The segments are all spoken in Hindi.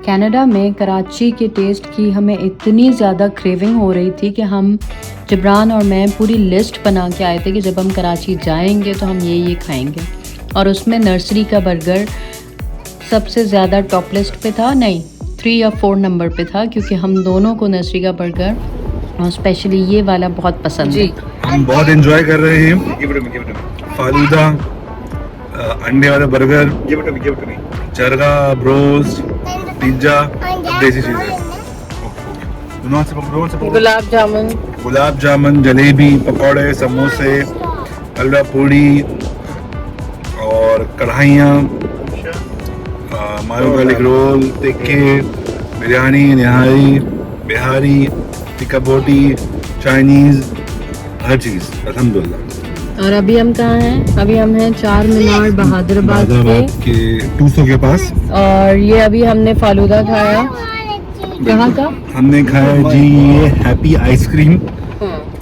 कनाडा में कराची के टेस्ट की हमें इतनी ज़्यादा क्रेविंग हो रही थी कि हम जबरान और मैं पूरी लिस्ट बना के आए थे कि जब हम कराची जाएंगे तो हम ये खाएंगे। और उसमें नर्सरी का बर्गर सबसे ज़्यादा टॉप लिस्ट पे था, नहीं 3 या 4 नंबर पे था, क्योंकि हम दोनों को नर्सरी का बर्गर और स्पेशली ये वाला बहुत पसंद है। हम बहुत एंजॉय कर रहे हैं फालूदा, अंडे वाला बर्गर, चरगा, ब्रोस्ट, पिज्जा, देसी चीजें, गुलाब जामुन, जलेबी, पकौड़े, समोसे, हलवा पूड़ी और कढ़ाइयाँ, मायो गार्लिक रोल, टिक्के, बिरयानी, निहारी, बिहारी, टिक्का बोटी, चाइनीज, हर चीज़ अल्हम्दुलिल्लाह। और अभी हम कहाँ हैं? अभी हम हैं चार मीनार बहादुराबाद के 200 के पास। और ये अभी हमने फालूदा खाया। कहाँ का? हमने खाया जी ये हैप्पी आइसक्रीम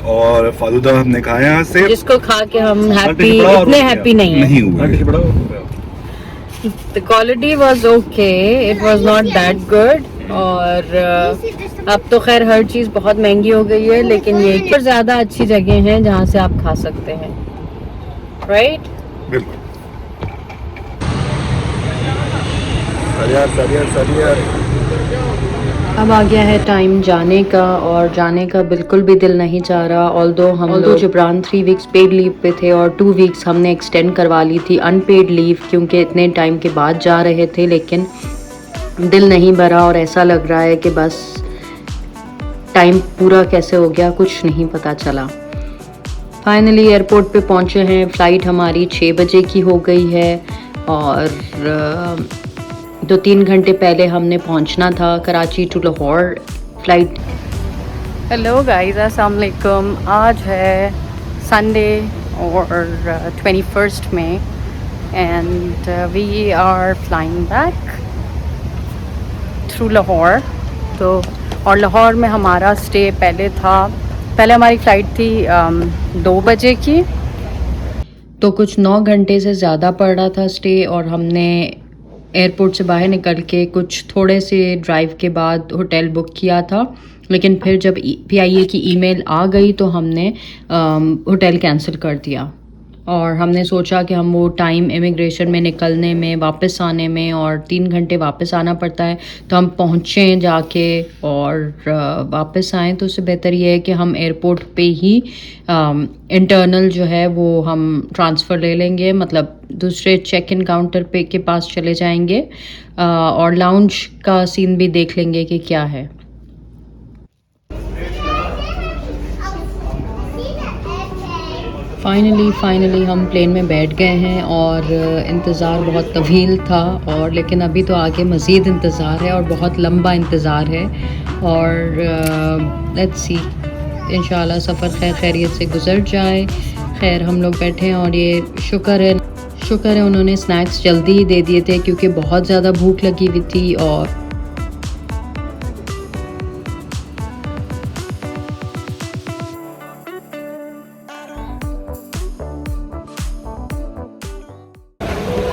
और फालूदा हमने खाया से, जिसको खा के हम हैप्पी, इतने हैप्पी नहीं हुए। The quality was okay, it was not that good। और अब तो खैर हर चीज़ बहुत महंगी हो गई है, लेकिन ये पर ज़्यादा अच्छी जगह हैं जहाँ से आप खा सकते हैं, राइट? बिल्कुल। अब आ गया है टाइम जाने का, और जाने का बिल्कुल भी दिल नहीं चाह रहा। ऑल्दो हम लोग जबरान 3 वीक्स पेड लीव पे थे और 2 वीक्स हमने एक्सटेंड करवा ली थी अनपेड लीव, क्योंकि इतने टाइम के बाद जा रहे थे, लेकिन दिल नहीं भरा और ऐसा लग रहा है कि बस टाइम पूरा कैसे हो गया कुछ नहीं पता चला। फाइनली एयरपोर्ट पे पहुंचे हैं। फ़्लाइट हमारी 6 बजे की हो गई है और 2-3 घंटे पहले हमने पहुंचना था Karachi to Lahore flight. Hello guys, अस्सलाम वालेकुम। आज है संडे और 21 मई and we are flying back through Lahore. तो और लाहौर में हमारा स्टे पहले हमारी फ़्लाइट थी 2 बजे की, तो कुछ 9 घंटे से ज़्यादा पड़ रहा था स्टे। और हमने एयरपोर्ट से बाहर निकल के कुछ थोड़े से ड्राइव के बाद होटल बुक किया था, लेकिन फिर जब PIA की ईमेल आ गई तो हमने होटल कैंसिल कर दिया। और हमने सोचा कि हम वो टाइम इमिग्रेशन में निकलने में, वापस आने में, और 3 घंटे वापस आना पड़ता है, तो हम पहुँचें जाके और वापस आएँ। तो उससे बेहतर ये है कि हम एयरपोर्ट पे ही इंटरनल जो है वो हम ट्रांसफ़र ले लेंगे, मतलब दूसरे चेक इन काउंटर पे के पास चले जाएंगे और लाउंज का सीन भी देख लेंगे कि क्या है। फाइनली हम प्लेन में बैठ गए हैं और इंतज़ार बहुत तवील था, और लेकिन अभी तो आगे मज़ीद इंतज़ार है और बहुत लंबा इंतज़ार है। और लेट्स सी, इंशाल्लाह सफ़र खैरियत से गुज़र जाए। खैर हम लोग बैठे हैं और ये शुक्र है उन्होंने स्नैक्स जल्दी ही दे दिए थे, क्योंकि बहुत ज़्यादा भूख लगी हुई थी। और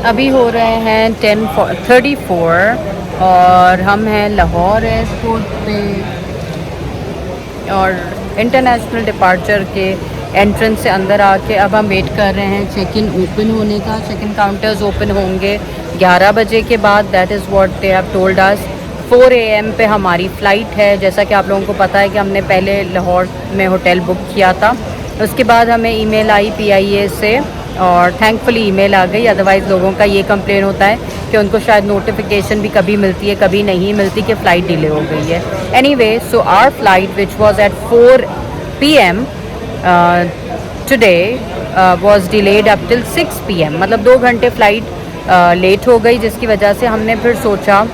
अभी हो रहे हैं 10:34 और हम हैं लाहौर एयरपोर्ट पे, और इंटरनेशनल डिपार्चर के एंट्रेंस से अंदर आके अब हम वेट कर रहे हैं चेक इन ओपन होने का। चेक इन काउंटर्स ओपन होंगे 11 बजे के बाद, that is what they have told us. 4 AM पे हमारी फ़्लाइट है। जैसा कि आप लोगों को पता है कि हमने पहले लाहौर में होटल बुक किया था, उसके बाद हमें ईमेल आई PIA से और थैंकफुली ईमेल आ गई। अदरवाइज़ लोगों का ये कंप्लेन होता है कि उनको शायद नोटिफिकेशन भी कभी मिलती है कभी नहीं मिलती कि फ़्लाइट डिले हो गई है। Anyway, so our flight which was at 4 PM today was delayed up till 6 PM, मतलब 2 घंटे फ़्लाइट लेट हो गई, जिसकी वजह से हमने फिर सोचा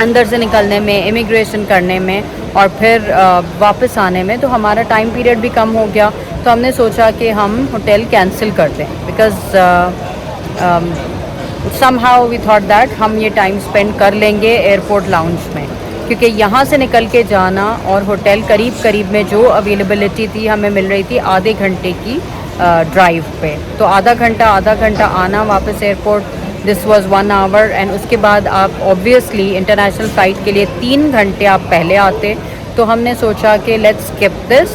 अंदर से निकलने में, इमिग्रेशन करने में और फिर वापस आने में तो हमारा टाइम पीरियड भी कम हो गया। तो हमने सोचा कि हम होटल कैंसिल कर दें, because somehow we thought that हम ये टाइम स्पेंड कर लेंगे एयरपोर्ट लाउंज में। क्योंकि यहाँ से निकल के जाना और होटल करीब करीब में जो अवेलेबिलिटी थी हमें मिल रही थी आधे घंटे की ड्राइव पे। तो आधा घंटा आना वापस airport, this was 1 hour. And उसके बाद आप ऑब्वियसली इंटरनेशनल फ़्लाइट के लिए 3 घंटे आप पहले आते। तो हमने सोचा कि let's skip this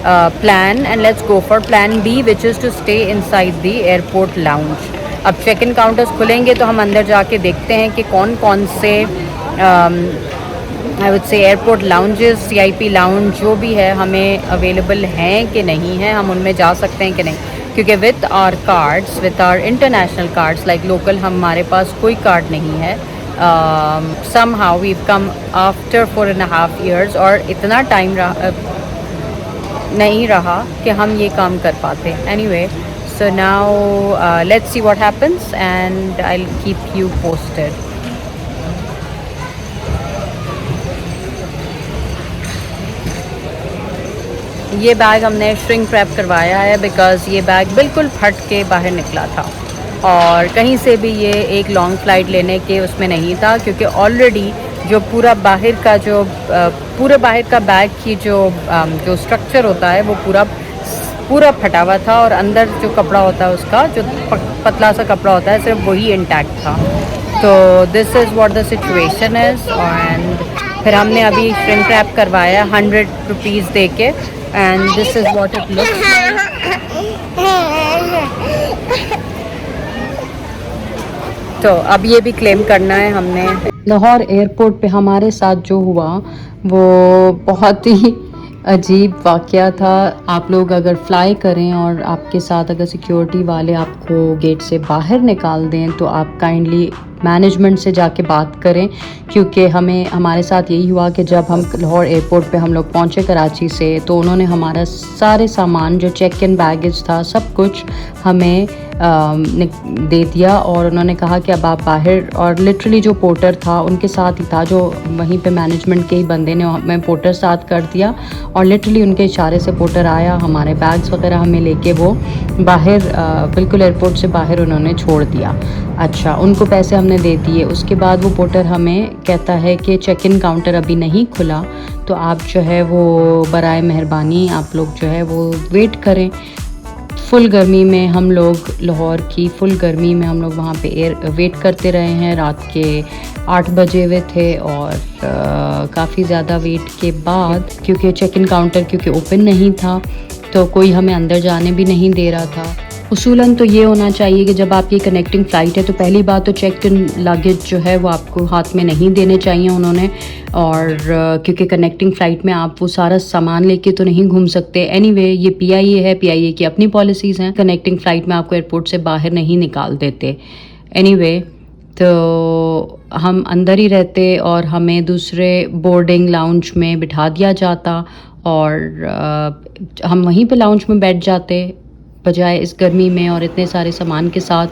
plan and let's go for plan B, which is to stay inside the airport lounge. अब चेक इन काउंटर्स खुलेंगे तो हम अंदर जाके देखते हैं कि कौन कौन से I would say airport lounges, CIP lounge जो भी है हमें अवेलेबल हैं कि नहीं है, हम उनमें जा सकते हैं कि नहीं। क्योंकि with our cards, with our international cards like local, हमारे पास कोई कार्ड नहीं है। somehow we've come after 4.5 years और इतना टाइम नहीं रहा कि हम ये काम कर पाते। Anyway, so now let's see what happens and I'll keep you posted. ये बैग हमने श्रिंक रैप करवाया है बिकॉज़ ये बैग बिल्कुल फट के बाहर निकला था और कहीं से भी ये एक लॉन्ग फ़्लाइट लेने के उसमें नहीं था, क्योंकि ऑलरेडी जो पूरा बाहर का बैग की जो स्ट्रक्चर होता है वो पूरा फटा हुआ था और अंदर जो कपड़ा होता है उसका जो पतला सा कपड़ा होता है सिर्फ वही इंटैक्ट था। तो this is what the situation is. And फिर हमने अभी श्रिंक रैप करवाया 100 रुपीज़ दे के and this is what it looks. तो अब ये भी क्लेम करना है हमने। लाहौर एयरपोर्ट पे हमारे साथ जो हुआ वो बहुत ही अजीब वाक़या था। आप लोग अगर फ़्लाई करें और आपके साथ अगर सिक्योरिटी वाले आपको गेट से बाहर निकाल दें तो आप काइंडली मैनेजमेंट से जाके बात करें, क्योंकि हमारे साथ यही हुआ कि जब हम लाहौर एयरपोर्ट पे हम लोग पहुँचे कराची से तो उन्होंने हमारा सारे सामान जो चेक इन बैगेज था सब कुछ हमें दे दिया और उन्होंने कहा कि अब आप बाहर, और लिटरली जो पोर्टर था उनके साथ ही था, जो वहीं पे मैनेजमेंट के ही बंदे ने हमें पोर्टर साथ कर दिया और लिटरली उनके इशारे से पोर्टर आया, हमारे बैग्स वगैरह हमें लेके वो बाहर बिल्कुल एयरपोर्ट से बाहर उन्होंने छोड़ दिया। अच्छा, उनको पैसे हमने दे दिए। उसके बाद वो पोर्टर हमें कहता है कि चेक इन काउंटर अभी नहीं खुला, तो आप जो है वो बराए मेहरबानी आप लोग जो है वो वेट करें। फुल गर्मी में हम लोग, लाहौर की फुल गर्मी में हम लोग वहाँ पे वेट करते रहे हैं। रात के 8 बजे हुए थे और काफ़ी ज़्यादा वेट के बाद, क्योंकि चेक इन काउंटर क्योंकि ओपन नहीं था तो कोई हमें अंदर जाने भी नहीं दे रहा था। उसूलन तो ये होना चाहिए कि जब आपकी कनेक्टिंग फ़्लाइट है तो पहली बात तो चेक इन लगेज जो है वो आपको हाथ में नहीं देने चाहिए उन्होंने, और क्योंकि कनेक्टिंग फ़्लाइट में आप वो सारा सामान लेके तो नहीं घूम सकते। एनीवे, ये PIA है, PIA की अपनी पॉलिसीज़ हैं, कनेक्टिंग फ़्लाइट में आपको एयरपोर्ट से बाहर नहीं निकाल देते। एनीवे, तो हम अंदर ही रहते और हमें दूसरे बोर्डिंग लाउंज में बिठा दिया जाता और हम वहीं पे लाउंज में बैठ जाते, बजाय इस गर्मी में और इतने सारे सामान के साथ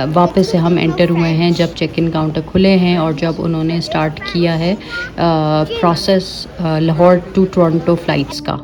वापस से हम एंटर हुए हैं जब चेक इन काउंटर खुले हैं और जब उन्होंने स्टार्ट किया है process Lahore to Toronto flights का।